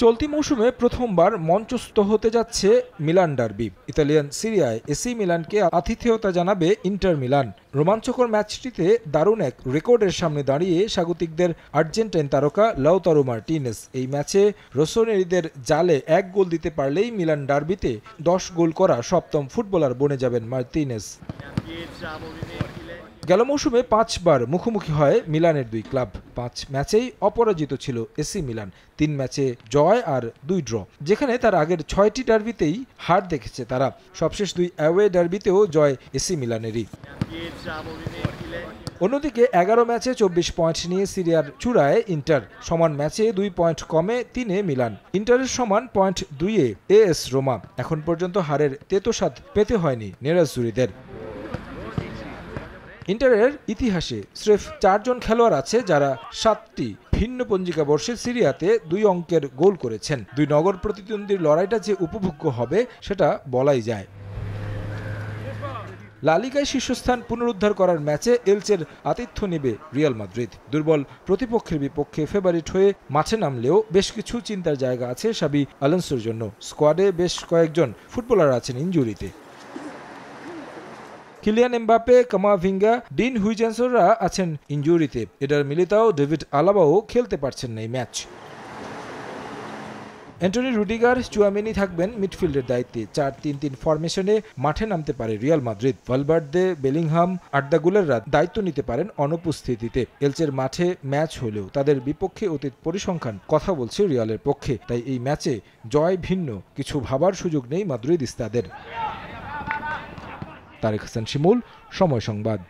চলতি মৌসুমে প্রথমবার মঞ্চস্থ হতে যাচ্ছে মিলান ডার্বি। ইতালিয়ান সিরিয়ায় এসি মিলানকে আতিথেয়তা জানাবে ইন্টার মিলান। রোমাঞ্চকর ম্যাচটিতে দারুণ এক রেকর্ডের সামনে দাঁড়িয়ে স্বাগতিকদের আর্জেন্টাইন তারকা লাউতারো মার্টিনেজ। এই ম্যাচে রোসোনেরিদের জালে 1 গোল দিতে পারলেই মিলান ডার্বিতে 10 গোল করা সপ্তম ফুটবলার বনে যাবেন মার্টিনেজ। গেল মৌসুমে 5 বার মুখোমুখি হয় মিলানের দুই ক্লাব। 5 ম্যাচেই অপরাজিত ছিল এসি মিলান। 3 ম্যাচে জয় আর 2 ড্র, যেখানে তার আগের 6টি ডার্বিতেই হার দেখেছে তারা। সবশেষ 2 অ্যাওয়ে ডার্বিতেও জয় এসি মিলানেরই। অন্যদিকে 11 ম্যাচে 24 পয়েন্ট নিয়ে সিরিয়ার চূড়ায় ইন্টার। সমান ম্যাচে 2 পয়েন্ট কমে 3-এ মিলান। ইন্টারের সমান পয়েন্ট 2-এ এএস রোমা। এখন পর্যন্ত হারের তেতো-স্বাদ পেতে হয়নি নেরাজ্জুরিদের। ইন্টারের ইতিহাসে স্রেফ 4 জন খেলোয়াড় আছে যারা 7টি ভিন্ন পঞ্জিকা বর্ষে সিরিয়াতে 2 অঙ্কের গোল করেছেন। 2 নগর প্রতিদ্বন্দ্বীর লড়াইটা যে উপভোগ্য হবে সেটা বলাই যায়। লা লিগায় শীর্ষস্থান পুনরুদ্ধার করার ম্যাচে এলচের আতিথ্য নেবে রিয়াল মাদ্রিদ। দুর্বল প্রতিপক্ষের বিপক্ষে ফেভারিট হয়ে মাঠে নামলেও বেশ কিছু চিন্তার জায়গা আছে শাবি আলোনসোর জন্য। স্কোয়াডে বেশ কয়েকজন ফুটবলার আছেন ইনজুরিতে। কিলিয়ান এমবাপ্পে, কামাভিঙ্গা, ডিন হুইজেন্সরা আছেন ইনজুরিতে। এডার মিলিতাও, ডেভিড আলাবাও খেলতে পারছেন না এই ম্যাচ। অ্যান্টনি রুডিগার, চুয়ামেনি থাকবেন মিডফিল্ডের দায়িত্বে। 4-3-3 ফরমেশনে মাঠে নামতে পারে রিয়াল মাদ্রিদ। ভালভার্দে, বেলিংহাম, আর্দাগুলেররা দায়িত্ব নিতে পারেন অনুপস্থিতিতে। এলচের মাঠে ম্যাচ হলেও তাদের বিপক্ষে অতীত পরিসংখ্যান কথা বলছে রিয়ালের পক্ষে। তাই এই ম্যাচে জয় ভিন্ন কিছু ভাবার সুযোগ নেই মাদ্রিদিস্তাদের। তারেক হাসান শিমুল, সময় সংবাদ।